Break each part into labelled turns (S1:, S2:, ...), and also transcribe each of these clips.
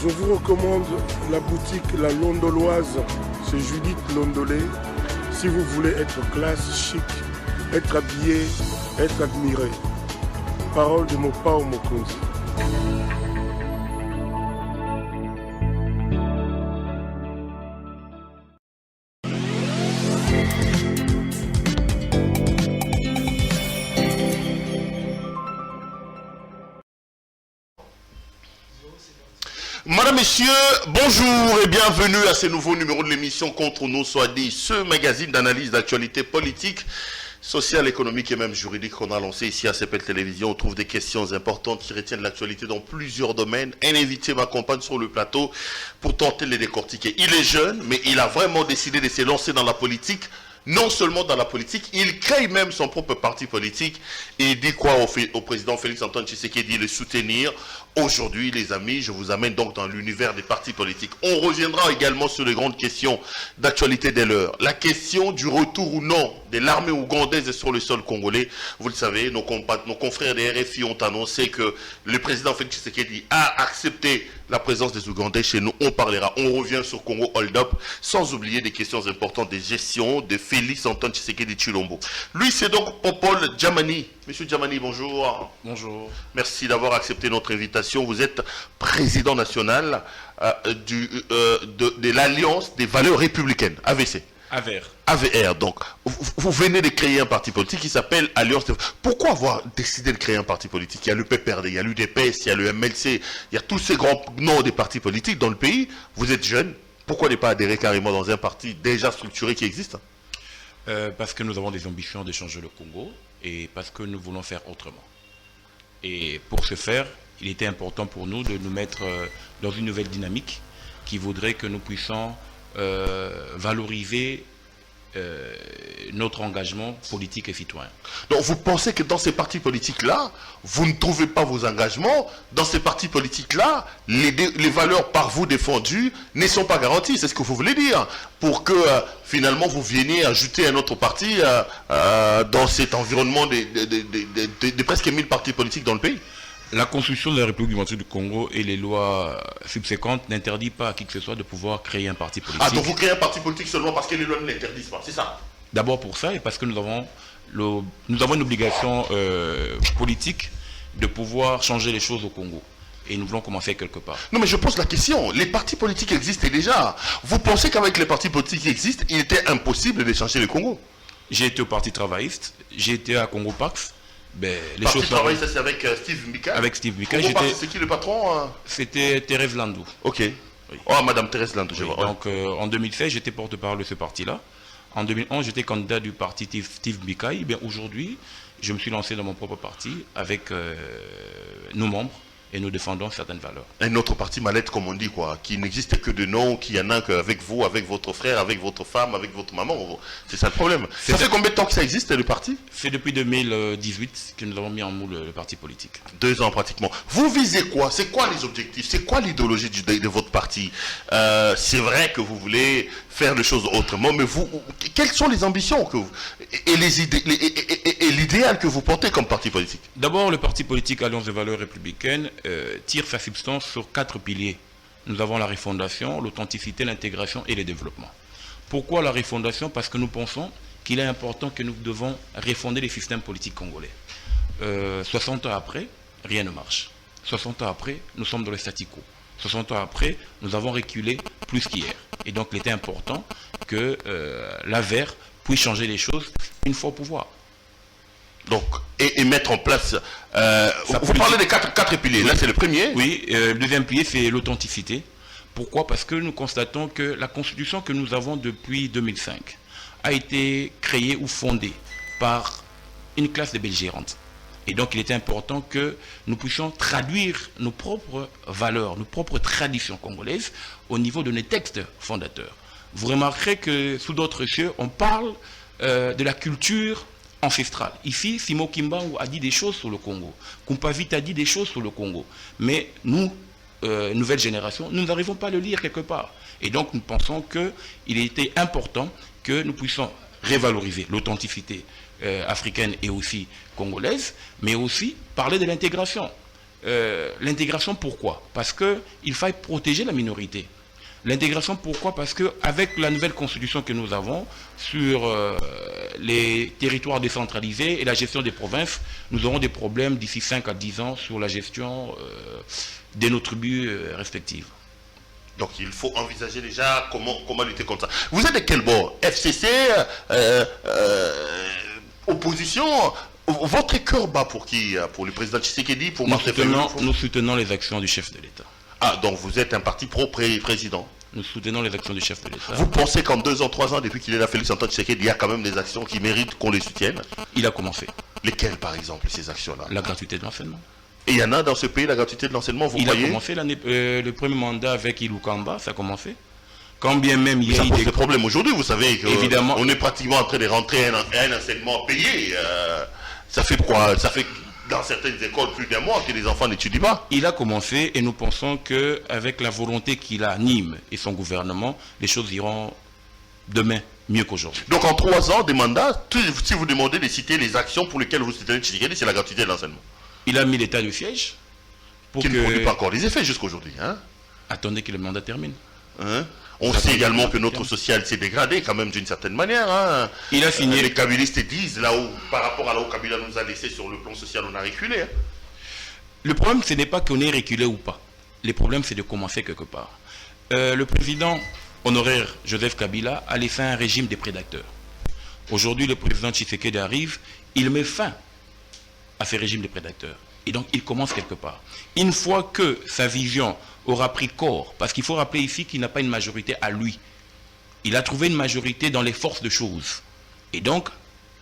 S1: Je vous recommande la boutique La Londoloise, c'est Judith Londolé. Si vous voulez être classe, chic, être habillé, être admiré. Parole de Mopao Mokonzi.
S2: Madame, Messieurs, bonjour et bienvenue à ce nouveau numéro de l'émission Contre nous soit dit, ce magazine d'analyse d'actualité politique, sociale, économique et même juridique qu'on a lancé ici à CPL Télévision. On trouve des questions importantes qui retiennent l'actualité dans plusieurs domaines. Un invité m'accompagne sur le plateau pour tenter de les décortiquer. Il est jeune, mais il a vraiment décidé de se lancer dans la politique. Non seulement dans la politique, il crée même son propre parti politique et il dit quoi au président Félix-Antoine Tshisekedi, le soutenir. Aujourd'hui, les amis, je vous amène donc dans l'univers des partis politiques. On reviendra également sur les grandes questions d'actualité de l'heure. La question du retour ou non de l'armée ougandaise sur le sol congolais. Vous le savez, nos confrères des RFI ont annoncé que le président Félix Tshisekedi a accepté la présence des Ougandais chez nous. On parlera, on revient sur Congo Hold Up, sans oublier des questions importantes de gestion de Félix-Antoine Tshisekedi Tshilombo. Lui, c'est donc Popol Djamani. Monsieur Djamani, bonjour.
S3: Bonjour.
S2: Merci d'avoir accepté notre invitation. Vous êtes président national de l'Alliance des valeurs républicaines, AVC. AVR, donc. Vous venez de créer un parti politique qui s'appelle Alliance. Pourquoi avoir décidé de créer un parti politique? Il y a le PPRD, il y a l'UDPS, il y a le MLC, il y a tous ces grands noms des partis politiques dans le pays. Vous êtes jeune. Pourquoi ne pas adhérer carrément dans un parti déjà structuré qui existe?
S3: Parce que nous avons des ambitions de changer le Congo et parce que nous voulons faire autrement. Et pour ce faire, il était important pour nous de nous mettre dans une nouvelle dynamique qui voudrait que nous puissions valoriser notre engagement politique et citoyen.
S2: Donc vous pensez que dans ces partis politiques-là, vous ne trouvez pas vos engagements, dans ces partis politiques-là, les valeurs par vous défendues ne sont pas garanties, c'est ce que vous voulez dire, pour que finalement vous veniez ajouter un autre parti dans cet environnement de presque 1000 partis politiques dans le pays?
S3: La Constitution de la République démocratique du Congo et les lois subséquentes n'interdisent pas à qui que ce soit de pouvoir créer un parti politique.
S2: Ah, donc vous créez un parti politique seulement parce que les lois ne l'interdisent pas, c'est ça?
S3: D'abord pour ça et parce que nous avons une obligation politique de pouvoir changer les choses au Congo. Et nous voulons commencer quelque part.
S2: Non mais je pose la question, les partis politiques existaient déjà. Vous pensez qu'avec les partis politiques qui existent, il était impossible de changer le Congo?
S3: J'ai été au Parti travailliste, j'ai été à Congo Pax. Ben, les
S2: Parti travail, ça c'est avec Steve Mika.
S3: Avec Steve Mika.
S2: C'est qui le patron?
S3: C'était Thérèse Landou.
S2: Ok. Oui. Oh, Madame Thérèse Landou, je vois.
S3: Donc en 2016, j'étais porte-parole de ce parti-là. En 2011, j'étais candidat du parti Steve Mika. Ben, aujourd'hui, je me suis lancé dans mon propre parti avec nos membres. Et nous défendons certaines valeurs. Un
S2: autre parti mallette, comme on dit, quoi, qui n'existe que de nom, qui y en a qu'avec vous, avec votre frère, avec votre femme, avec votre maman. C'est ça le problème. Ça fait combien de temps que ça existe, le parti?
S3: C'est depuis 2018 que nous avons mis en moule le parti politique.
S2: 2 ans pratiquement. Vous visez quoi? C'est quoi les objectifs? C'est quoi l'idéologie de votre parti? C'est vrai que vous voulez faire les choses autrement, mais vous, quelles sont les ambitions que vous, et l'idéal que vous portez comme parti politique?
S3: D'abord, le parti politique Alliance des valeurs républicaines tire sa substance sur 4 piliers. Nous avons la refondation, l'authenticité, l'intégration et le développement. Pourquoi la refondation? Parce que nous pensons qu'il est important que nous devons refonder les systèmes politiques congolais. 60 ans après, rien ne marche. 60 ans après, nous sommes dans le statu quo. 60 ans après, nous avons reculé plus qu'hier. Et donc, il était important que l'AVR puisse changer les choses une fois au pouvoir.
S2: Donc, et mettre en place... vous parlez des 4 piliers, oui. Là c'est le premier.
S3: Oui, le deuxième pilier c'est l'authenticité. Pourquoi? Parce que nous constatons que la constitution que nous avons depuis 2005 a été créée ou fondée par une classe de belligérantes. Et donc il était important que nous puissions traduire nos propres valeurs, nos propres traditions congolaises au niveau de nos textes fondateurs. Vous remarquerez que sous d'autres cieux, on parle de la culture ancestrale. Ici, Simo Kimbangu a dit des choses sur le Congo. Kumpavit a dit des choses sur le Congo. Mais nous, nouvelle génération, nous n'arrivons pas à le lire quelque part. Et donc nous pensons qu'il était important que nous puissions revaloriser l'authenticité africaine et aussi congolaise, mais aussi parler de l'intégration. l'intégration, pourquoi? Parce qu'il faille protéger la minorité. L'intégration, pourquoi? Parce qu'avec la nouvelle constitution que nous avons sur les territoires décentralisés et la gestion des provinces, nous aurons des problèmes d'ici 5 à 10 ans sur la gestion de nos tribus respectives.
S2: Donc il faut envisager déjà comment lutter contre ça. Vous êtes de quel bord? FCC, opposition? Votre cœur bat pour qui? Pour le président Tshisekedi? Pour
S3: nous soutenons les actions du chef de l'État.
S2: Ah, donc vous êtes un parti pro-président?
S3: Nous soutenons les actions du chef de l'État.
S2: Vous pensez qu'en 2 ans, 3 ans, depuis qu'il est là, Félix Antoine Tshisekedi, il y a quand même des actions qui méritent qu'on les soutienne?
S3: Il a commencé.
S2: Lesquelles, par exemple, ces actions-là?
S3: La gratuité de l'enseignement.
S2: Et il y en a dans ce pays, la gratuité de l'enseignement, vous croyez?
S3: Il a commencé le premier mandat avec Ilukamba, ça a commencé. Quand bien même il y a
S2: eu des problèmes aujourd'hui, vous savez qu'on est pratiquement en train de rentrer un enseignement payé. Ça fait quoi? Ça fait dans certaines écoles plus d'un mois que les enfants n'étudient pas.
S3: Il a commencé et nous pensons qu'avec la volonté qu'il anime et son gouvernement, les choses iront demain mieux qu'aujourd'hui.
S2: Donc en 3 ans de mandat, si vous demandez de citer les actions pour lesquelles vous soutenez Tshisekedi, c'est la gratuité de l'enseignement.
S3: Il a mis l'état de siège.
S2: Qui ne produit pas encore les effets jusqu'aujourd'hui. Hein?
S3: Attendez que le mandat termine.
S2: Hein? On sait également que notre social s'est dégradé quand même d'une certaine manière. Hein?
S3: Il a signé.
S2: Les kabylistes disent là où, par rapport à là où Kabila nous a laissé sur le plan social, on a reculé. Hein?
S3: Le problème, ce n'est pas qu'on ait reculé ou pas. Le problème, c'est de commencer quelque part. Le président honoraire Joseph Kabila a laissé un régime des prédateurs. Aujourd'hui, le président Tshisekedi arrive, il met fin à ce régime des prédateurs. Et donc, il commence quelque part. Une fois que sa vision aura pris corps, parce qu'il faut rappeler ici qu'il n'a pas une majorité à lui. Il a trouvé une majorité dans les forces de choses. Et donc,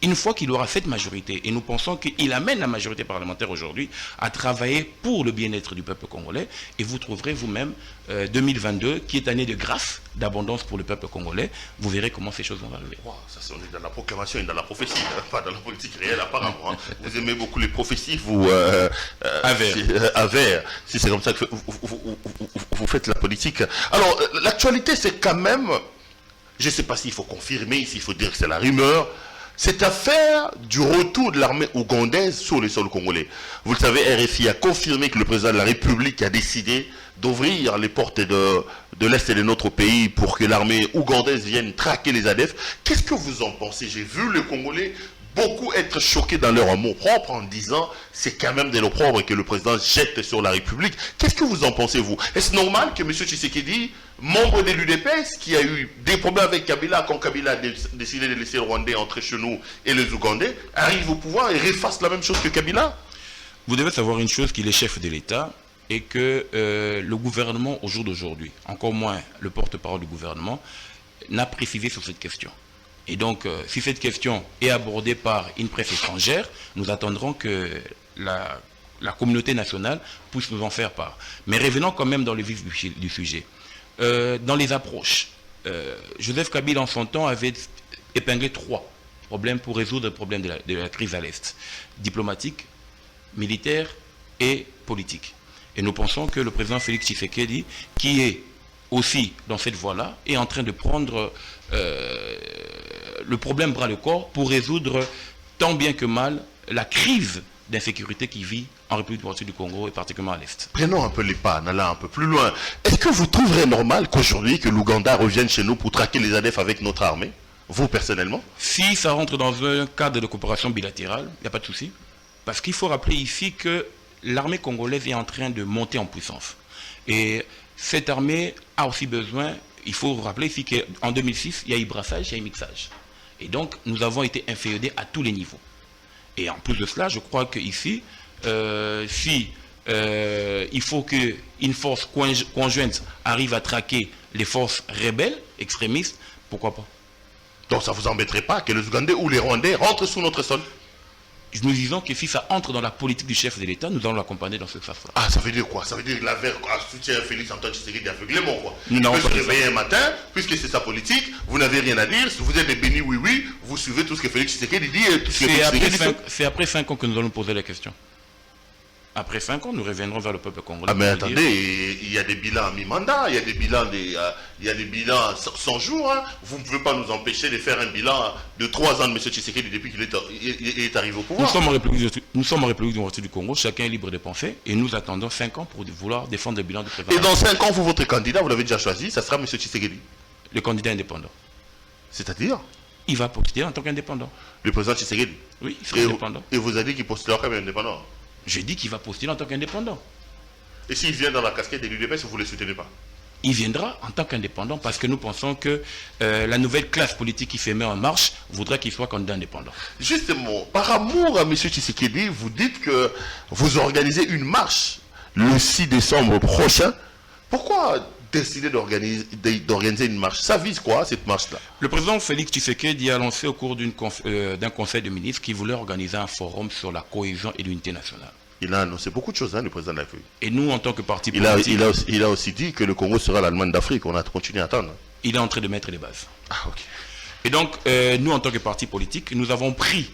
S3: une fois qu'il aura cette majorité, et nous pensons qu'il amène la majorité parlementaire aujourd'hui à travailler pour le bien-être du peuple congolais, et vous trouverez vous-même 2022, qui est année de grâce, d'abondance pour le peuple congolais, vous verrez comment ces choses vont arriver.
S2: Wow, ça c'est dans la proclamation et dans la prophétie, hein, pas dans la politique réelle apparemment. Hein. Vous aimez beaucoup les prophéties, vous... Avers. Si c'est comme ça que vous faites la politique. Alors, l'actualité c'est quand même, je ne sais pas s'il faut confirmer, s'il faut dire que c'est la rumeur, cette affaire du retour de l'armée ougandaise sur le sol congolais. Vous le savez, RFI a confirmé que le président de la République a décidé d'ouvrir les portes de l'Est et de notre pays pour que l'armée ougandaise vienne traquer les ADF. Qu'est-ce que vous en pensez? J'ai vu les Congolais beaucoup être choqués dans leur amour propre en disant c'est quand même de l'opprobre que le président jette sur la République. Qu'est-ce que vous en pensez, vous? Est-ce normal que M. Tshisekedi, membre de l'UDPS, qui a eu des problèmes avec Kabila quand Kabila a décidé de laisser le Rwandais entrer chez nous et les Ougandais, arrive au pouvoir et refasse la même chose que Kabila?
S3: Vous devez savoir une chose, qu'il est chef de l'État et que le gouvernement, au jour d'aujourd'hui, encore moins le porte-parole du gouvernement, n'a précisé sur cette question. Et donc, si cette question est abordée par une presse étrangère, nous attendrons que la communauté nationale puisse nous en faire part. Mais revenons quand même dans le vif du sujet. Dans les approches, Joseph Kabila en son temps avait épinglé 3 problèmes pour résoudre le problème de la crise à l'Est. Diplomatique, militaire et politique. Et nous pensons que le président Félix Tshisekedi, qui est aussi dans cette voie-là, est en train de prendre le problème bras le corps pour résoudre tant bien que mal la crise d'insécurité qui vit en République démocratique du Congo et particulièrement à l'Est.
S2: Prenons un peu les pas, allons un peu plus loin. Est-ce que vous trouverez normal qu'aujourd'hui que l'Ouganda revienne chez nous pour traquer les ADF avec notre armée? Vous personnellement?
S3: Si ça rentre dans un cadre de coopération bilatérale, il n'y a pas de souci. Parce qu'il faut rappeler ici que l'armée congolaise est en train de monter en puissance. Et cette armée a aussi besoin, il faut rappeler ici qu'en 2006, il y a eu brassage, il y a eu mixage. Et donc, nous avons été inféodés à tous les niveaux. Et en plus de cela, je crois qu'ici, il faut qu'une force conjointe arrive à traquer les forces rebelles, extrémistes, pourquoi pas?
S2: Donc ça ne vous embêterait pas que les Ougandais ou les Rwandais rentrent sous notre sol?
S3: Nous disons que si ça entre dans la politique du chef de l'État, nous allons l'accompagner dans ce sens-là.
S2: Ah, ça veut dire quoi? Ça veut dire que l'affaire soutient Félix Antoine Tshisekedi aveuglément, quoi.
S3: Nous n'avons pas
S2: se réveiller un matin, puisque c'est sa politique, vous n'avez rien à dire, si vous êtes des bénis oui, vous suivez tout ce que Félix Tshisekedi dit et tout ce que
S3: C'est après 5 ans que nous allons poser la question. Après 5 ans, nous reviendrons vers le peuple congolais.
S2: Ah mais attendez, il y a des bilans à mi-mandat, il y a des bilans 100 jours. Hein. Vous ne pouvez pas nous empêcher de faire un bilan de 3 ans de M. Tshisekedi depuis qu'il est arrivé au pouvoir.
S3: Nous sommes en République démocratique du Congo, chacun est libre de penser, et nous attendons 5 ans pour vouloir défendre le bilan du président.
S2: Et dans 5 ans, vous, votre candidat, vous l'avez déjà choisi, ça sera M. Tshisekedi.
S3: Le candidat indépendant.
S2: C'est-à-dire?
S3: Il va postuler en tant qu'indépendant.
S2: Le président Tshisekedi?
S3: Oui, il sera indépendant.
S2: Et vous avez dit qu'il postulera comme indépendant?
S3: J'ai dit qu'il va postuler en tant qu'indépendant.
S2: Et s'il vient dans la casquette de l'UDPS, vous ne le soutenez pas?
S3: Il viendra en tant qu'indépendant parce que nous pensons que la nouvelle classe politique qui fait en marche voudrait qu'il soit candidat indépendant.
S2: Justement, par amour à M. Tshisekedi, vous dites que vous organisez une marche le 6 décembre prochain. Pourquoi décider d'organiser une marche? Ça vise quoi, cette marche-là?
S3: Le président Félix Tshisekedi a lancé au cours d'un conseil de ministres qu'il voulait organiser un forum sur la cohésion et l'unité nationale.
S2: Il a annoncé beaucoup de choses, hein, le président de la République.
S3: Et nous, en tant que parti politique...
S2: Il a aussi dit que le Congo sera l'Allemagne d'Afrique. On a continué à attendre.
S3: Il est en train de mettre les bases.
S2: Ah, ok.
S3: Et donc, nous, en tant que parti politique, nous avons pris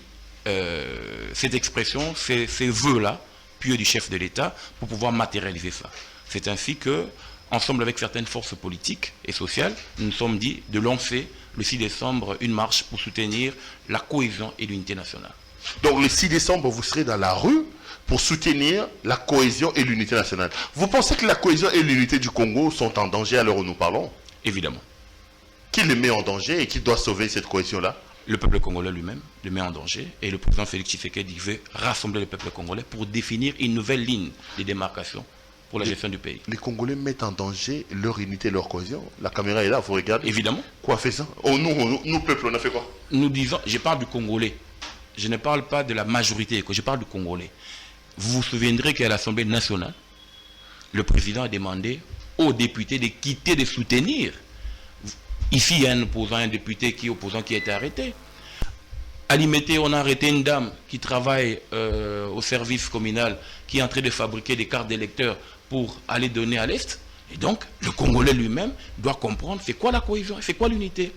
S3: cette expression, ces vœux-là, pieux du chef de l'État, pour pouvoir matérialiser ça. C'est ainsi que, ensemble avec certaines forces politiques et sociales, nous nous sommes dit de lancer le 6 décembre une marche pour soutenir la cohésion et l'unité nationale.
S2: Donc le 6 décembre, vous serez dans la rue pour soutenir la cohésion et l'unité nationale. Vous pensez que la cohésion et l'unité du Congo sont en danger à l'heure où nous parlons?
S3: Évidemment.
S2: Qui les met en danger et qui doit sauver cette cohésion-là?
S3: Le peuple congolais lui-même le met en danger et le président Félix Tshisekedi veut rassembler le peuple congolais pour définir une nouvelle ligne de démarcation pour la gestion du pays.
S2: Les Congolais mettent en danger leur unité et leur cohésion. La caméra est là, vous regardez.
S3: Évidemment.
S2: Quoi fait ça? Oh, nous, peuple, on a fait quoi?
S3: Nous disons, je parle du Congolais. Je ne parle pas de la majorité, je parle du Congolais. Vous vous souviendrez qu'à l'Assemblée nationale, le président a demandé aux députés de quitter de soutenir. Ici, il y a un opposant, un député qui a été arrêté. À Limité, on a arrêté une dame qui travaille au service communal, qui est en train de fabriquer des cartes d'électeurs pour aller donner à l'Est. Et donc, le Congolais lui-même doit comprendre c'est quoi la cohésion, c'est quoi l'unité.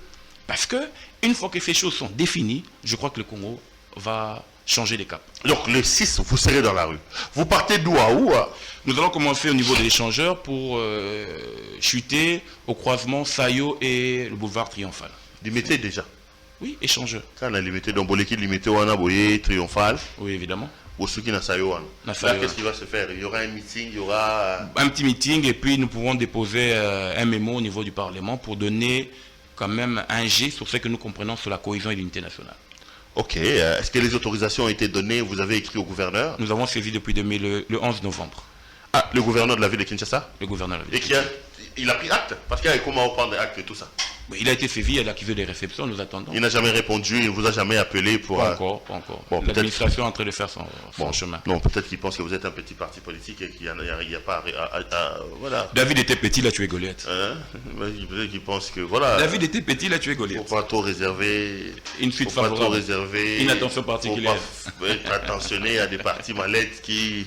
S3: Parce que, une fois que ces choses sont définies, je crois que le Congo va changer les caps.
S2: Donc le 6, vous serez dans la rue. Vous partez d'où à où?
S3: Nous allons commencer au niveau de l'échangeur pour chuter au croisement Sayo et le boulevard Triomphal.
S2: Limité déjà?
S3: Oui, échangeur.
S2: Quand on a limité, donc Boleki limité, on a Boye, Triomphal.
S3: Oui, évidemment.
S2: Ou ceux qui n'ont Sayo. Là, qu'est-ce qui va se faire? Il y aura un meeting, il y aura...
S3: Un petit meeting et puis nous pouvons déposer un mémo au niveau du Parlement pour donner quand même un G sur ce que nous comprenons sur la cohésion et l'unité nationale.
S2: Ok. Est-ce que les autorisations ont été données? Vous avez écrit au gouverneur?
S3: Nous avons saisi depuis le 11 novembre.
S2: Ah, le gouverneur de la ville de Kinshasa?
S3: Le gouverneur de la ville.
S2: Et il a pris acte? Parce qu'il y a comment prendre acte et tout ça?
S3: Il a été saisi à l'accusé des réceptions, nous attendons.
S2: Il n'a jamais répondu, il ne vous a jamais appelé pour...
S3: Pas encore. Bon, l'administration est en train de faire son chemin.
S2: Non, peut-être qu'il pense que vous êtes un petit parti politique et qu'il n'y a pas... voilà.
S3: David était petit, il a tué Goliath.
S2: Peut-être qu'il pense que... Voilà.
S3: David était petit, il a tué Goliath.
S2: Il ne faut pas trop réserver...
S3: Une suite favorable.
S2: Une
S3: attention particulière.
S2: Il ne faut pas être attentionné à des partis mallettes qui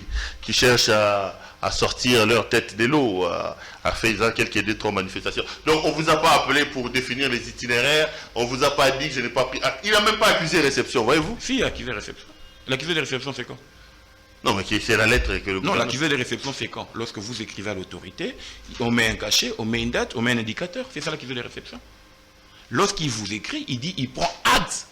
S2: cherchent à sortir leur tête de l'eau, à faire quelques 2-3 manifestations. Donc on ne vous a pas appelé pour définir les itinéraires, on ne vous a pas dit que je n'ai pas pris acte. Il n'a même pas accusé réception, voyez-vous?
S3: Si, il a accusé réception. L'accusé de réception, c'est quand?
S2: Non, mais c'est la lettre que le
S3: Non, l'accusé de réception, c'est quand? Lorsque vous écrivez à l'autorité, on met un cachet, on met une date, on met un indicateur. C'est ça l'accusé de réception. Lorsqu'il vous écrit, il dit, il prend acte.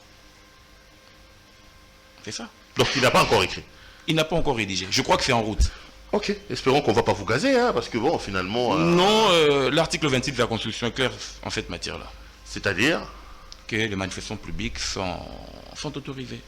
S3: C'est ça.
S2: Donc il n'a pas encore écrit?
S3: Il n'a pas encore rédigé. Je crois que c'est en route.
S2: Ok, espérons qu'on ne va pas vous gazer, hein, parce que bon, finalement...
S3: Non, l'article 26 de la Constitution est clair en cette matière-là.
S2: C'est-à-dire? Que
S3: les manifestations publiques sont autorisées.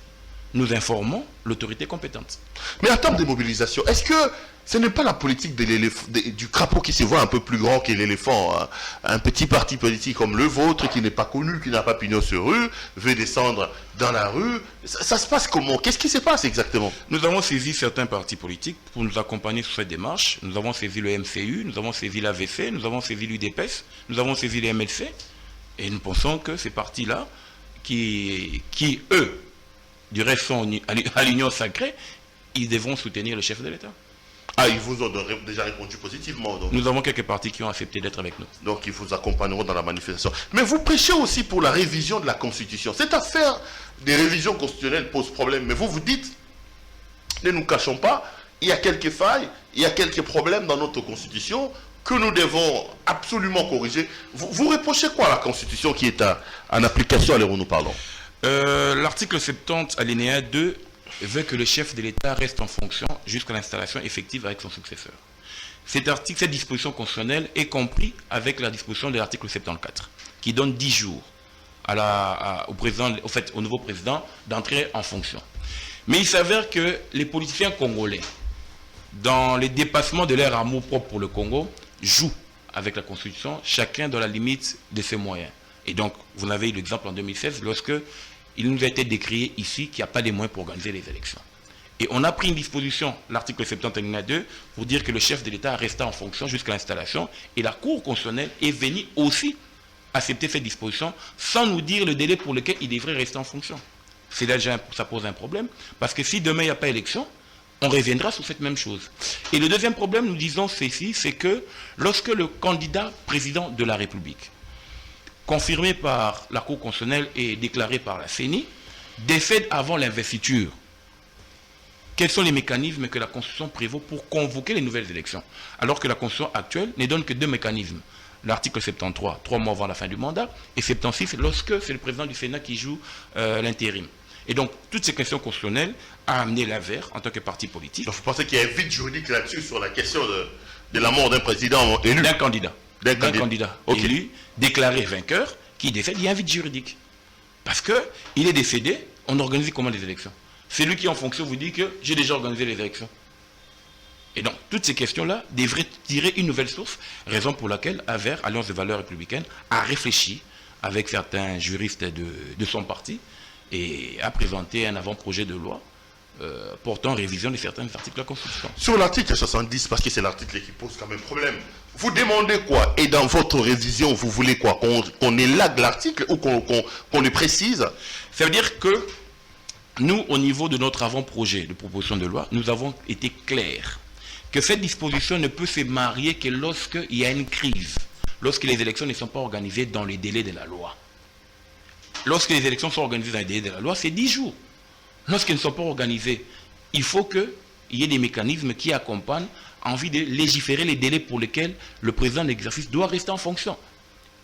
S3: Nous informons l'autorité compétente.
S2: Mais en termes de mobilisation, est-ce que ce n'est pas la politique du crapaud qui se voit un peu plus grand que l'éléphant, hein? Un petit parti politique comme le vôtre, qui n'est pas connu, qui n'a pas pignon sur rue, veut descendre dans la rue. Ça se passe comment? Qu'est-ce qui se passe exactement?
S3: Nous avons saisi certains partis politiques pour nous accompagner sur cette démarche. Nous avons saisi le MCU, nous avons saisi l'AVC, nous avons saisi l'UDPS, nous avons saisi les MLC. Et nous pensons que ces partis-là, qui eux, du reste sont à l'union sacrée, ils devront soutenir le chef de l'État.
S2: Ah, ils vous ont déjà répondu positivement. Donc.
S3: Nous avons quelques partis qui ont accepté d'être avec nous.
S2: Donc ils vous accompagneront dans la manifestation. Mais vous prêchez aussi pour la révision de la Constitution. Cette affaire des révisions constitutionnelles pose problème. Mais vous dites, ne nous cachons pas, il y a quelques failles, il y a quelques problèmes dans notre constitution que nous devons absolument corriger. Vous reprochez quoi à la constitution qui est en application à l'heure où nous parlons?
S3: L'article 70, alinéa 2, veut que le chef de l'État reste en fonction jusqu'à l'installation effective avec son successeur. Cet article, cette disposition constitutionnelle est comprise avec la disposition de l'article 74, qui donne 10 jours au nouveau président d'entrer en fonction. Mais il s'avère que les politiciens congolais, dans les dépassements de leur amour propre pour le Congo, jouent avec la Constitution, chacun dans la limite de ses moyens. Et donc, vous avez eu l'exemple en 2016, lorsque il nous a été décrié ici qu'il n'y a pas de moyens pour organiser les élections. Et on a pris une disposition, l'article 70 alinéa 2, pour dire que le chef de l'État restait en fonction jusqu'à l'installation. Et la Cour constitutionnelle est venue aussi accepter cette disposition sans nous dire le délai pour lequel il devrait rester en fonction. C'est là déjà, ça pose un problème, parce que si demain il n'y a pas élection, on reviendra sur cette même chose. Et le deuxième problème, nous disons ceci, c'est que lorsque le candidat président de la République, confirmé par la Cour constitutionnelle et déclaré par la CENI, décède avant l'investiture, quels sont les mécanismes que la Constitution prévoit pour convoquer les nouvelles élections? Alors que la Constitution actuelle ne donne que 2 mécanismes. L'article 73, 3 mois avant la fin du mandat, et 76, lorsque c'est le président du Sénat qui joue l'intérim. Et donc, toutes ces questions constitutionnelles a amené l'AVER en tant que parti politique.
S2: Donc, vous pensez qu'il y a un vide juridique là-dessus sur la question de la mort d'un président élu?
S3: D'un candidat. D'un candidat
S2: okay.
S3: Élu, déclaré vainqueur, qui décède, il y a un vide juridique. Parce qu'il est décédé, on organise comment les élections? C'est lui qui en fonction vous dit que j'ai déjà organisé les élections. Et donc, toutes ces questions-là devraient tirer une nouvelle source, raison pour laquelle AVER, Alliance des valeurs républicaines, a réfléchi avec certains juristes de son parti et a présenté un avant-projet de loi portant révision de certains articles de la Constitution.
S2: Sur l'article 70, parce que c'est l'article qui pose quand même problème, vous demandez quoi? Et dans votre révision, vous voulez quoi? Qu'on élague l'article ou qu'on le précise?
S3: Ça veut dire que nous, au niveau de notre avant-projet de proposition de loi, nous avons été clairs que cette disposition ne peut se marier que lorsqu'il y a une crise, lorsque les élections ne sont pas organisées dans les délais de la loi. Lorsque les élections sont organisées dans les délais de la loi, c'est 10 jours. Lorsqu'elles ne sont pas organisées, il faut qu'il y ait des mécanismes qui accompagnent en vue de légiférer les délais pour lesquels le président d'exercice doit rester en fonction.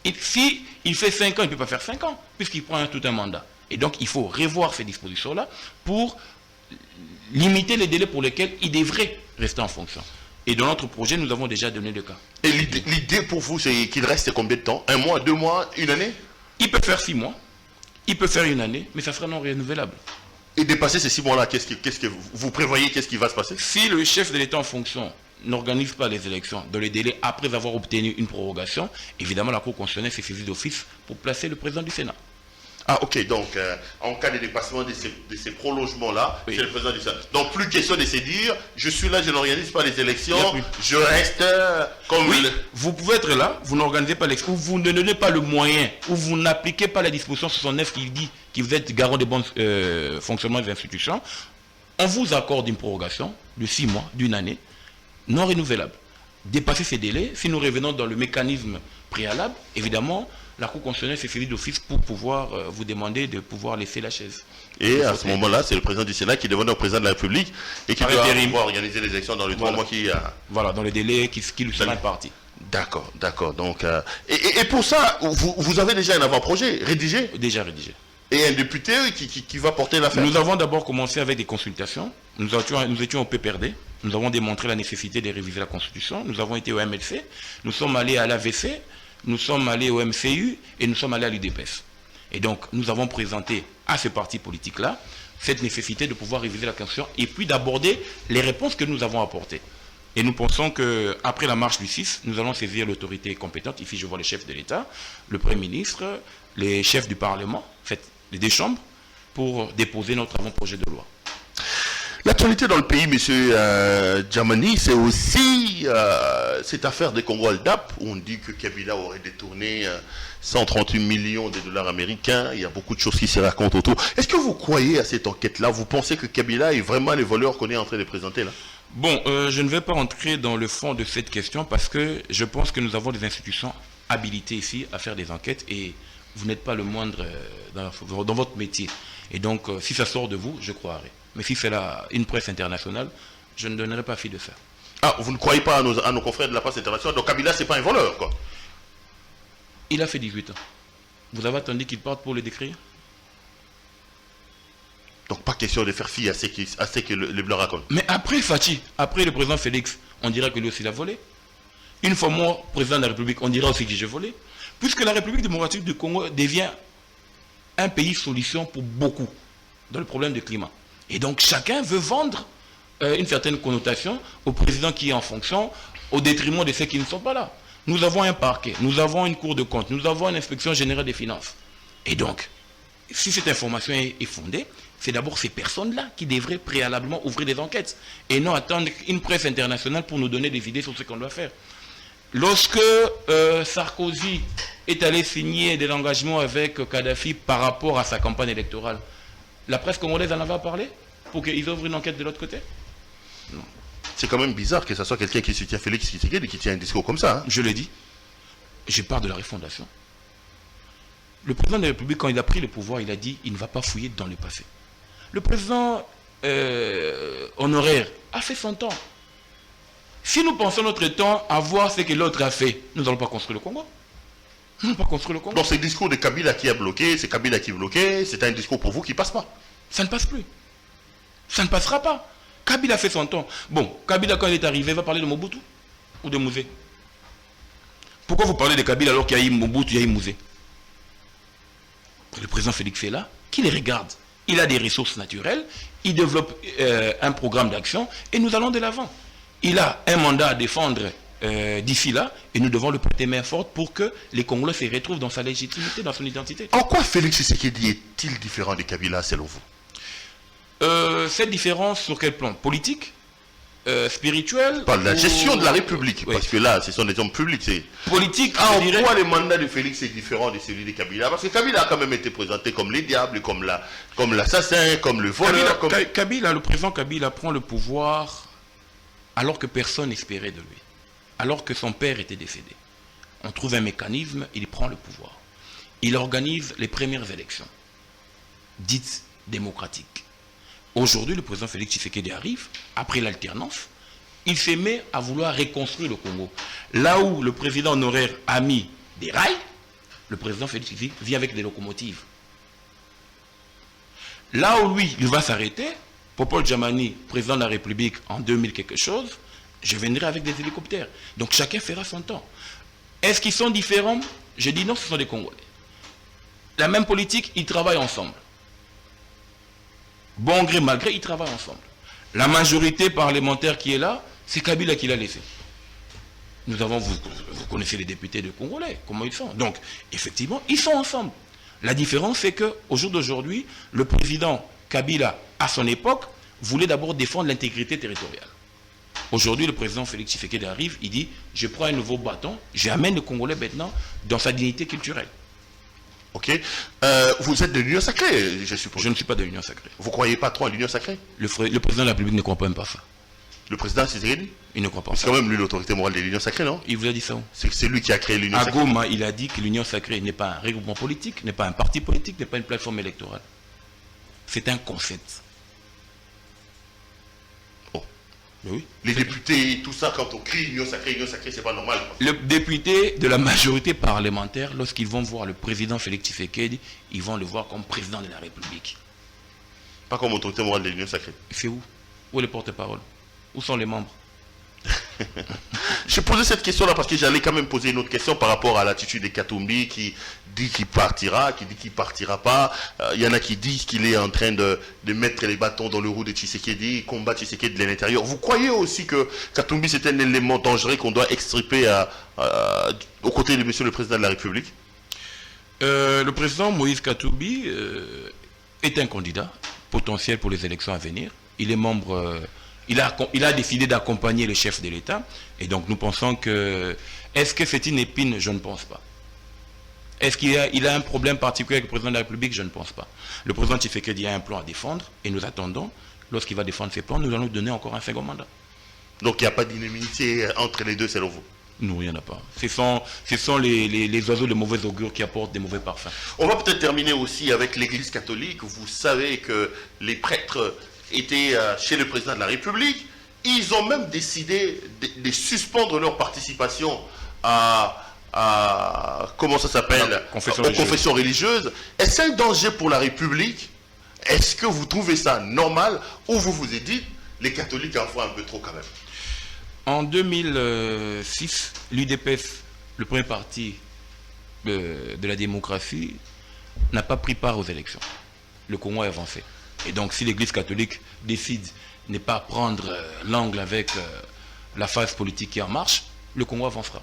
S3: Et s'il fait 5 ans, il ne peut pas faire 5 ans, puisqu'il prend tout un mandat. Et donc, il faut revoir ces dispositions-là pour limiter les délais pour lesquels il devrait rester en fonction. Et dans notre projet, nous avons déjà donné le cas.
S2: Et l'idée pour vous, c'est qu'il reste combien de temps? 1 mois, 2 mois, 1 année?
S3: Il peut faire 6 mois, il peut faire 1 année, mais ça sera non renouvelable.
S2: Et dépasser ces 6 mois-là, qu'est-ce que vous prévoyez, qu'est-ce qui va se passer?
S3: Si le chef de l'État en fonction n'organise pas les élections dans les délais après avoir obtenu une prorogation, évidemment la Cour constitutionnelle s'est saisie d'office pour placer le président du Sénat.
S2: Ah ok, donc en cas de dépassement de ces prolongements-là, oui, c'est le président du Sénat. Donc plus question de se dire, je suis là, je n'organise pas les élections, je reste comme...
S3: Oui, vous pouvez être là, vous n'organisez pas l'élection, ou vous ne donnez pas le moyen, ou vous n'appliquez pas la disposition 69 qui dit que vous êtes garant des bons fonctionnements des institutions. On vous accorde une prorogation de 6 mois, d'1 année, non renouvelable. Dépasser ces délais, si nous revenons dans le mécanisme préalable, évidemment, la Cour constitutionnelle s'est saisie d'office pour pouvoir vous demander de pouvoir laisser la chaise.
S2: Et à ce moment-là, c'est le président du Sénat qui demande au président de la République et qui doit pouvoir organiser les élections dans les 3 mois qui...
S3: Voilà, dans les délais qui lui seront impartis.
S2: D'accord, d'accord. Donc, et pour ça, vous avez déjà un avant-projet rédigé?
S3: Déjà rédigé.
S2: Et un député qui va porter l'affaire?
S3: Nous avons d'abord commencé avec des consultations. Nous étions au PPRD. Nous avons démontré la nécessité de réviser la Constitution. Nous avons été au MLC. Nous sommes allés à l'AVC. Nous sommes allés au MCU et nous sommes allés à l'UDPS. Et donc, nous avons présenté à ces partis politiques-là cette nécessité de pouvoir réviser la Constitution et puis d'aborder les réponses que nous avons apportées. Et nous pensons qu'après la marche du 6, nous allons saisir l'autorité compétente. Ici, je vois le chef de l'État, le Premier ministre, les chefs du Parlement, en fait, les 2 chambres, pour déposer notre avant-projet de loi.
S2: L'actualité dans le pays, M. Djamani, c'est aussi cette affaire des Congo-Aldap, où on dit que Kabila aurait détourné 138 millions de dollars américains. Il y a beaucoup de choses qui se racontent autour. Est-ce que vous croyez à cette enquête-là? Vous pensez que Kabila est vraiment le voleur qu'on est en train de présenter là?
S3: Bon, je ne vais pas entrer dans le fond de cette question parce que je pense que nous avons des institutions habilitées ici à faire des enquêtes et vous n'êtes pas le moindre dans votre métier. Et donc, si ça sort de vous, je croirai. Mais si c'est une presse internationale, Je ne donnerai pas fille de ça.
S2: Ah, vous ne croyez pas à nos confrères de la presse internationale? Donc Kabila, c'est pas un voleur, quoi.
S3: Il a fait 18 ans. Vous avez attendu qu'il parte pour le décrire?
S2: Donc pas question de faire fi à ce que les Blancs racontent.
S3: Mais après Fachi, après le président Félix, on dira que lui aussi il a volé. Une fois moi, président de la République, on dira aussi que j'ai volé. Puisque la République démocratique du Congo devient un pays solution pour beaucoup dans le problème du climat. Et donc chacun veut vendre une certaine connotation au président qui est en fonction, au détriment de ceux qui ne sont pas là. Nous avons un parquet, nous avons une cour de compte, nous avons une inspection générale des finances. Et donc, si cette information est fondée, c'est d'abord ces personnes-là qui devraient préalablement ouvrir des enquêtes et non attendre une presse internationale pour nous donner des idées sur ce qu'on doit faire. Lorsque Sarkozy est allé signer des engagements avec Kadhafi par rapport à sa campagne électorale, la presse congolaise en avait parlé pour qu'ils ouvrent une enquête de l'autre côté? Non.
S2: C'est quand même bizarre que ce soit quelqu'un qui soutient Félix Tshisekedi qui tient un discours comme ça. Hein.
S3: Je l'ai dit. Je parle de la refondation. Le président de la République, quand il a pris le pouvoir, il a dit qu'il ne va pas fouiller dans le passé. Le président honoraire a fait son temps. Si nous pensons notre temps à voir ce que l'autre a fait, nous n'allons pas construire le Congo. Nous n'allons pas construire le Congo.
S2: Donc c'est le discours de Kabila qui a bloqué, c'est Kabila qui bloquait, c'est un discours pour vous qui ne passe pas.
S3: Ça ne passe plus. Ça ne passera pas. Kabila a fait son temps. Bon, Kabila quand il est arrivé, va parler de Mobutu ou de Mouzé. Pourquoi vous parlez de Kabila alors qu'il y a eu Mobutu, il y a eu Mouzé? Le président Félix est là, qui les regarde. Il a des ressources naturelles, il développe un programme d'action et nous allons de l'avant. Il a un mandat à défendre d'ici là et nous devons le prêter main forte pour que les Congolais se retrouvent dans sa légitimité, dans son identité.
S2: En quoi Félix Tshisekedi est-il différent de Kabila selon vous?
S3: Cette différence sur quel plan? Politique? Spirituel?
S2: Par la gestion de la République,
S3: oui.
S2: Parce que là, ce sont des hommes publics.
S3: Politique,
S2: en quoi le mandat de Félix est différent de celui de Kabila? Parce que Kabila a quand même été présenté comme les diables, comme l'assassin, comme le voleur.
S3: Kabila, le président Kabila prend le pouvoir alors que personne n'espérait de lui. Alors que son père était décédé. On trouve un mécanisme, il prend le pouvoir. Il organise les premières élections, dites démocratiques. Aujourd'hui, le président Félix Tshisekedi arrive, après l'alternance, il se met à vouloir reconstruire le Congo. Là où le président honoraire a mis des rails, le président Félix Tshisekedi vient avec des locomotives. Là où lui, il va s'arrêter, Popol Djamani, président de la République en 2000 quelque chose, je viendrai avec des hélicoptères. Donc chacun fera son temps. Est-ce qu'ils sont différents? Je dis non, ce sont des Congolais. La même politique, ils travaillent ensemble. Bon gré, mal gré, ils travaillent ensemble. La majorité parlementaire qui est là, c'est Kabila qui l'a laissé. Nous avons, vous connaissez les députés de Congolais, comment ils sont. Donc, effectivement, ils sont ensemble. La différence, c'est qu'au jour d'aujourd'hui, le président Kabila, à son époque, voulait d'abord défendre l'intégrité territoriale. Aujourd'hui, le président Félix Tshisekedi arrive, il dit, je prends un nouveau bâton, j'amène le Congolais maintenant dans sa dignité culturelle.
S2: Ok. Vous êtes de l'Union sacrée, je suppose.
S3: Je ne suis pas de l'Union sacrée.
S2: Vous ne croyez pas trop à l'Union sacrée?
S3: Le président de la République ne croit pas même pas ça.
S2: Le président Tshisekedi?
S3: Il ne croit pas.
S2: C'est quand même lui l'autorité morale de l'Union sacrée, non?
S3: Il vous a dit ça où?
S2: C'est lui qui a créé l'Union sacrée.
S3: À Goma, il a dit que l'Union sacrée n'est pas un regroupement politique, n'est pas un parti politique, n'est pas une plateforme électorale. C'est un concept.
S2: Oh.
S3: Mais oui.
S2: Les députés, tout ça, quand on crie l'Union sacrée, c'est pas normal.
S3: Les députés de la majorité parlementaire, lorsqu'ils vont voir le président Félix Tshisekedi, ils vont le voir comme président de la République.
S2: Pas comme autorité morale de l'Union sacrée.
S3: C'est où? Où est le porte-parole? Où sont les membres?
S2: Je posais cette question-là parce que j'allais quand même poser une autre question par rapport à l'attitude de Katumbi qui dit qu'il partira, qui dit qu'il partira pas. Il y en a qui disent qu'il est en train de mettre les bâtons dans le roue de Tshisekedi, combattre Tshisekedi de l'intérieur. Vous croyez aussi que Katumbi c'est un élément dangereux qu'on doit extirper aux côtés de monsieur le président de la République?
S3: Le président Moïse Katumbi est un candidat potentiel pour les élections à venir. Il est membre... Il a décidé d'accompagner le chef de l'État. Et donc nous pensons que... Est-ce que c'est une épine? Je ne pense pas. Est-ce qu'il a un problème particulier avec le président de la République? Je ne pense pas. Le président Tshisekedi a un plan à défendre. Et nous attendons, lorsqu'il va défendre ses plans, nous allons lui donner encore un second mandat.
S2: Donc il n'y a pas d'inimitié entre les deux selon vous?
S3: Non, il n'y en a pas. Ce sont les oiseaux de mauvais augure qui apportent des mauvais parfums.
S2: On va peut-être terminer aussi avec l'Église catholique. Vous savez que les prêtres était chez le président de la République Ils ont même décidé de suspendre leur participation à comment ça s'appelle, aux confessions religieuses. Est-ce un danger pour la République? Est-ce que vous trouvez ça normal ou vous vous êtes dit les catholiques en font un peu trop quand même?
S3: En 2006, l'UDPS, le premier parti de la démocratie, n'a pas pris part aux élections. Le Congo a avancé. Et donc si l'Église catholique décide de ne pas prendre l'angle avec la phase politique qui est en marche, le Congo avancera.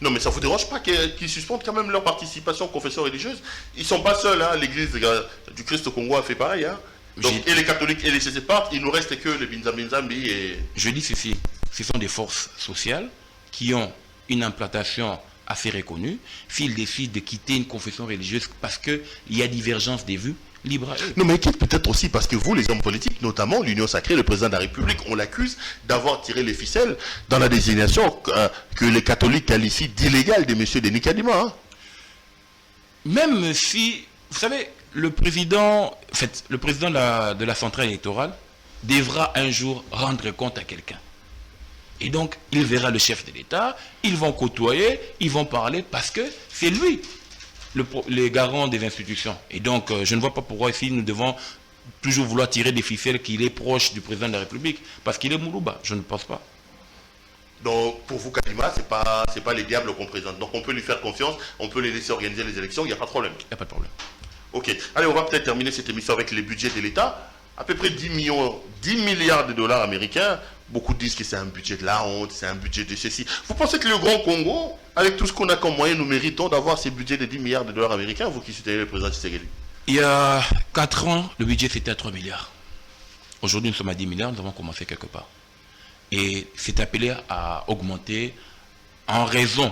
S2: Non, mais ça ne vous dérange pas qu'ils suspendent quand même leur participation aux confessions religieuses? Ils ne sont pas seuls, hein. L'Église du Christ au Congo a fait pareil. Hein. Donc, et les catholiques et les séparent, il ne nous reste que les Binzambi et... Je
S3: dis ceci, ce sont des forces sociales qui ont une implantation assez reconnue. S'ils décident de quitter une confession religieuse parce qu'il y a divergence des vues, libre à eux.
S2: Non, mais quitte peut-être aussi parce que vous, les hommes politiques, notamment l'Union sacrée, le président de la République, on l'accuse d'avoir tiré les ficelles dans la désignation que les catholiques qualifient d'illégale de M. Denis Kadima. Hein.
S3: Même si, vous savez, le président de la centrale électorale devra un jour rendre compte à quelqu'un. Et donc, il verra le chef de l'État, ils vont côtoyer, ils vont parler parce que c'est lui les garants des institutions. Et donc, je ne vois pas pourquoi ici nous devons toujours vouloir tirer des ficelles qu'il est proche du président de la République, parce qu'il est Moulouba, je ne pense pas.
S2: Donc, pour vous, Kadima, ce n'est pas les diables qu'on présente. Donc, on peut lui faire confiance, on peut les laisser organiser les élections, il n'y a pas de problème.
S3: Il n'y a pas de problème.
S2: Ok. Allez, on va peut-être terminer cette émission avec les budgets de l'État. À peu près 10 milliards de dollars américains. Beaucoup disent que c'est un budget de la honte, c'est un budget de ceci. Vous pensez que le Grand Congo, avec tout ce qu'on a comme moyen, nous méritons d'avoir ces budgets de 10 milliards de dollars américains, vous qui soutenez le président Tshisekedi?
S3: Il y a 4 ans, le budget c'était à 3 milliards. Aujourd'hui, nous sommes à 10 milliards, nous avons commencé quelque part. Et c'est appelé à augmenter en raison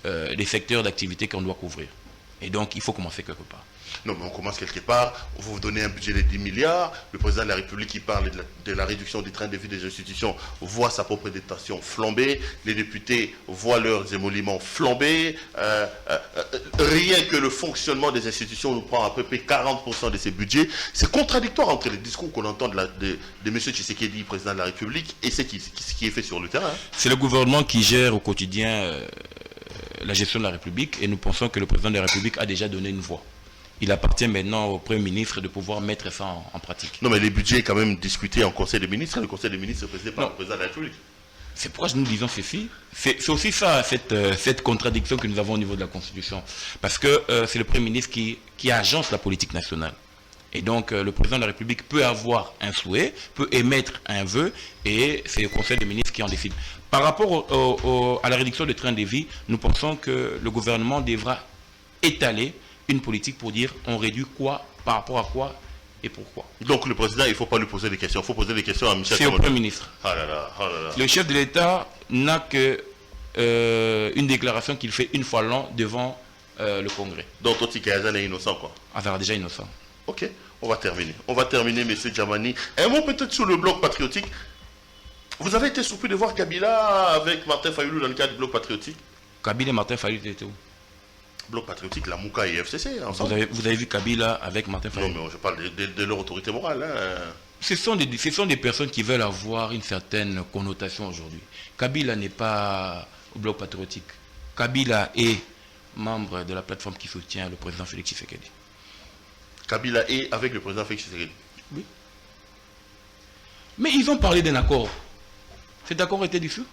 S3: des secteurs d'activité qu'on doit couvrir. Et donc, il faut commencer quelque part.
S2: Non, mais on commence quelque part. Vous vous donnez un budget de 10 milliards. Le président de la République qui parle de la réduction du train de vie des institutions voit sa propre détention flamber. Les députés voient leurs émoluments flamber. Rien que le fonctionnement des institutions nous prend à peu près 40% de ces budgets. C'est contradictoire entre les discours qu'on entend de M. Tshisekedi, président de la République, et ce qui est fait sur le terrain. Hein.
S3: C'est le gouvernement qui gère au quotidien la gestion de la République, et nous pensons que le président de la République a déjà donné une voix. Il appartient maintenant au Premier ministre de pouvoir mettre ça en pratique.
S2: Non, mais les budgets quand même discutés en Conseil des ministres. Le Conseil des ministres est présidé par le président de la République.
S3: C'est pourquoi nous disons ceci. C'est aussi ça, cette contradiction que nous avons au niveau de la Constitution. Parce que c'est le Premier ministre qui agence la politique nationale. Et donc, le président de la République peut avoir un souhait, peut émettre un vœu, et c'est le Conseil des ministres qui en décide. Par rapport à la réduction des trains de vie, nous pensons que le gouvernement devra étaler une politique pour dire on réduit quoi, par rapport à quoi et pourquoi.
S2: Donc le président, il ne faut pas lui poser des questions, il faut poser des questions à Michel.
S3: C'est au Premier ministre.
S2: Ah là là, ah là là.
S3: Le chef de l'État n'a que une déclaration qu'il fait une fois l'an devant le Congrès.
S2: Donc Toti Kayazan est innocent quoi.
S3: Ah, ça va déjà innocent.
S2: Ok, on va terminer. On va terminer, M. Djamani. Un mot peut-être sur le bloc patriotique. Vous avez été surpris de voir Kabila avec Martin Fayulu dans le cadre du bloc patriotique? Kabila
S3: et Martin Fayulu étaient où?
S2: Bloc patriotique, la Mouka et FCC ensemble.
S3: Vous avez vu Kabila avec Martin Fayulu?
S2: Non, mais je parle de leur autorité morale. Hein.
S3: Ce sont des personnes qui veulent avoir une certaine connotation aujourd'hui. Kabila n'est pas au bloc patriotique. Kabila est membre de la plateforme qui soutient le président Félix Tshisekedi.
S2: Kabila est avec le président Félix Tshisekedi?
S3: Oui. Mais ils ont parlé d'un accord. Cet accord était dissous?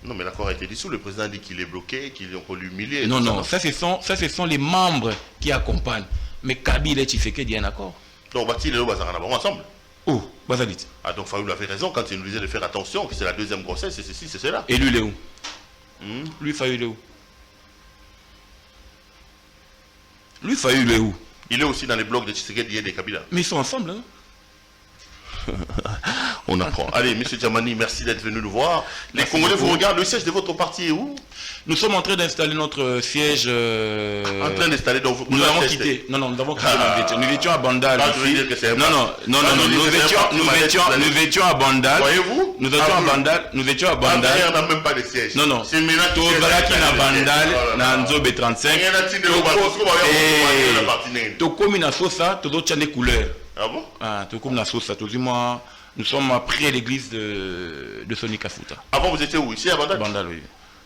S2: Non, mais l'accord a été dissous. Le président dit qu'il est bloqué, qu'ils ont l'humilier.
S3: Non, ça ce sont les membres qui accompagnent. Mais Kabila et Tshisekedi, il y a un accord.
S2: Donc, Bati et Léo Bazarana vont ensemble.
S3: Oh, Bazalit.
S2: Ah, donc Fayoul avait raison quand il nous disait de faire attention, que c'est la deuxième grossesse, c'est ceci, c'est cela.
S3: Et lui, il est où? Lui, Fayoul est où? Lui, Fayoul est où?
S2: Il est aussi dans les blocs de Tshisekedi et de Kabila.
S3: Mais ils sont ensemble, hein?
S2: On apprend. Allez, M. Djamani, merci d'être venu nous voir. Les Congolais vous regardent. Le siège de votre parti est où?
S3: Nous sommes en train d'installer notre siège.
S2: En train d'installer, donc
S3: nous avons quitté. Non, nous avons quitté. Nous étions à Bandal. Non, nous étions à Bandal.
S2: Voyez-vous?
S3: Nous étions à Bandal. Nous étions à Bandal.
S2: On n'a même pas de siège.
S3: Non. C'est Tozalaki na Bandal, na Nzobe 35. Tokomi na sosa, todo tchane couleur.
S2: Ah bon?
S3: Ah, tout comme la sauce, tout du moins Nous sommes après l'église de Sony Kafuta.
S2: Avant, vous étiez où? Ici à Bandal?
S3: Bandal, oui.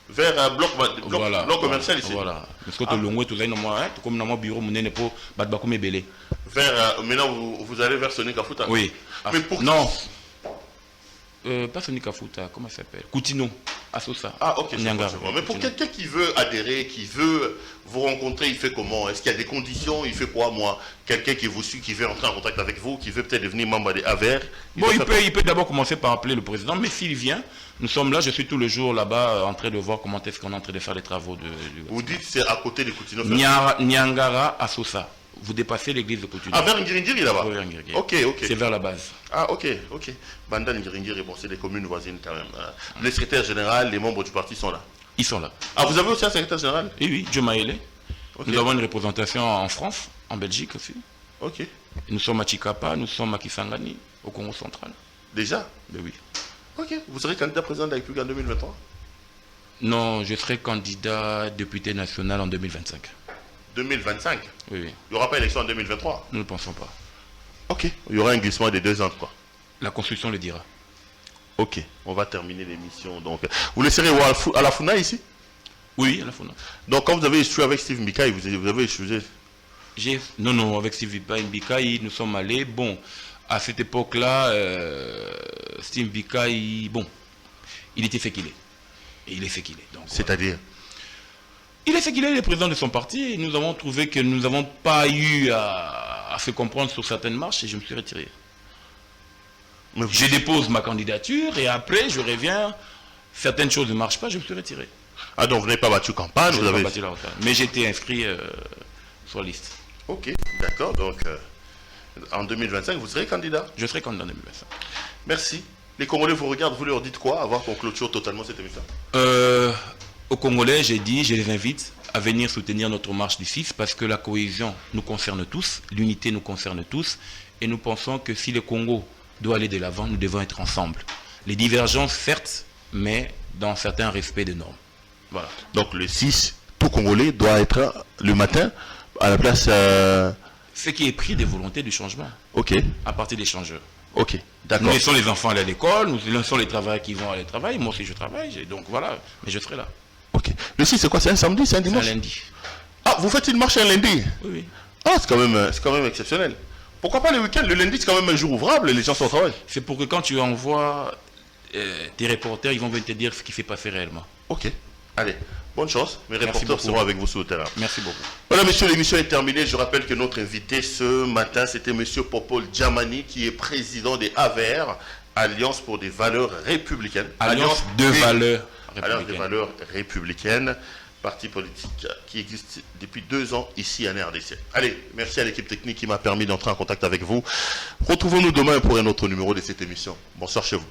S2: Vers un bloc
S3: Voilà,
S2: commercial ici.
S3: Voilà. Parce que tout ça, comme dans mon bureau, mon n'est pas Badbakoum et Belé.
S2: Maintenant, vous allez vers Sony Kafuta?
S3: Oui.
S2: Mais pour
S3: non. Pas Sony Kafuta, comment ça s'appelle? Koutino, Assosa.
S2: Ah, ok, mais pour quelqu'un qui veut adhérer, qui veut vous rencontrer, il fait comment? Est-ce qu'il y a des conditions? Il fait quoi, moi? Quelqu'un qui vous suit, qui veut entrer en contact avec vous, qui veut peut-être devenir membre des AVER?
S3: Bon, il peut d'abord commencer par appeler le président, mais s'il vient, nous sommes là, je suis tout le jour là-bas en train de voir comment est-ce qu'on est en train de faire les travaux de...
S2: Vous dites c'est à côté de Koutino?
S3: Nyangara, Assosa. Vous dépassez l'église de Koutino.
S2: Ah, vers Ngiringiri là-bas?
S3: Oui, vers Ngiringiri.
S2: Ok.
S3: C'est vers la base.
S2: Ah, ok. Banda Ngiringiri, bon, c'est des communes voisines quand même. Les secrétaires généraux, les membres du parti sont là?
S3: Ils sont là.
S2: Ah, vous avez aussi un secrétaire général?
S3: Oui, Joe Maele. Nous avons une représentation en France, en Belgique aussi.
S2: Ok.
S3: Nous sommes à Chikapa, nous sommes à Kisangani, au Congo central.
S2: Déjà?
S3: Ben oui.
S2: Ok. Vous serez candidat président de la République en 2023?
S3: Non, je serai candidat député national en 2025.
S2: 2025?
S3: Oui.
S2: Il n'y aura pas d'élection en 2023?
S3: Nous ne pensons pas.
S2: Ok. Il y aura un glissement de 2 ans, quoi.
S3: La Constitution le dira.
S2: Ok. On va terminer l'émission. Donc, vous laisserez à la FUNA ici?
S3: Oui, à la FUNA.
S2: Donc, quand vous avez échoué avec Steve Mikaï, vous avez échoué?
S3: Non, avec Steve Mikaï, nous sommes allés. Bon, à cette époque-là, Steve Mikaï, bon, il était fait qu'il est. Et il est fait qu'il est.
S2: C'est-à-dire?
S3: Il est fait qu'il est le président de son parti. Et nous avons trouvé que nous n'avons pas eu à se comprendre sur certaines marches et je me suis retiré. Je dépose ma candidature et après je reviens. Certaines choses ne marchent pas, je me suis retiré.
S2: Ah, donc vous n'avez pas battu campagne?
S3: Je n'ai pas battu la campagne. Mais j'étais inscrit sur la liste.
S2: Ok, d'accord. Donc en 2025, vous serez candidat?
S3: Je serai candidat en 2025.
S2: Merci. Les Congolais vous regardent, vous leur dites quoi avant qu'on clôture totalement cette émission?
S3: Aux Congolais, j'ai dit, je les invite à venir soutenir notre marche du 6 parce que la cohésion nous concerne tous, l'unité nous concerne tous et nous pensons que si le Congo doit aller de l'avant, nous devons être ensemble. Les divergences, certes, mais dans certains respects des normes. Voilà.
S2: Donc le 6, tout Congolais doit être le matin à la place...
S3: Ce qui est pris des volontés du changement.
S2: Ok.
S3: À partir des changeurs.
S2: Ok, d'accord.
S3: Nous laissons les enfants aller à l'école, nous laissons les travailleurs qui vont aller au travail, moi aussi je travaille, donc voilà, mais je serai là.
S2: Ok. Le 6 c'est quoi? C'est un samedi, c'est un dimanche?
S3: C'est un lundi.
S2: Ah, vous faites une marche un lundi?
S3: Oui.
S2: Ah, c'est quand même exceptionnel. Pourquoi pas le week-end? Le lundi c'est quand même un jour ouvrable, les gens sont au travail.
S3: C'est pour que quand tu envoies tes reporters, ils vont venir te dire ce qui s'est passé réellement.
S2: Ok, allez. Bonne chance, mes reporters seront avec vous sur le terrain.
S3: Merci beaucoup.
S2: Voilà, messieurs, l'émission est terminée. Je rappelle que notre invité ce matin, c'était monsieur Popol Djamani, qui est président des AVER, Alliance pour des valeurs républicaines.
S3: Alliance de valeurs républicaines.
S2: Alliance des valeurs républicaines, parti politique qui existe depuis 2 ans ici en RDC. Allez, merci à l'équipe technique qui m'a permis d'entrer en contact avec vous. Retrouvons-nous demain pour un autre numéro de cette émission. Bonsoir chez vous.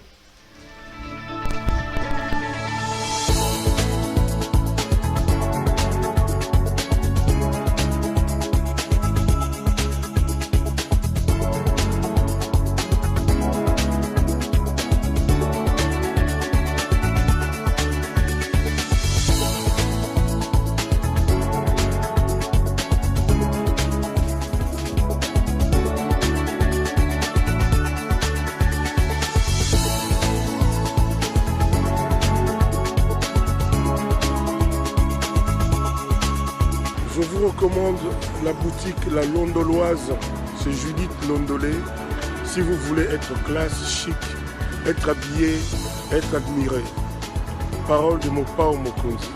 S1: Je vous recommande la boutique La Londoloise, c'est Judith Londolé. Si vous voulez être classe, chic, être habillé, être admiré. Parole de Mopao Mokonzi.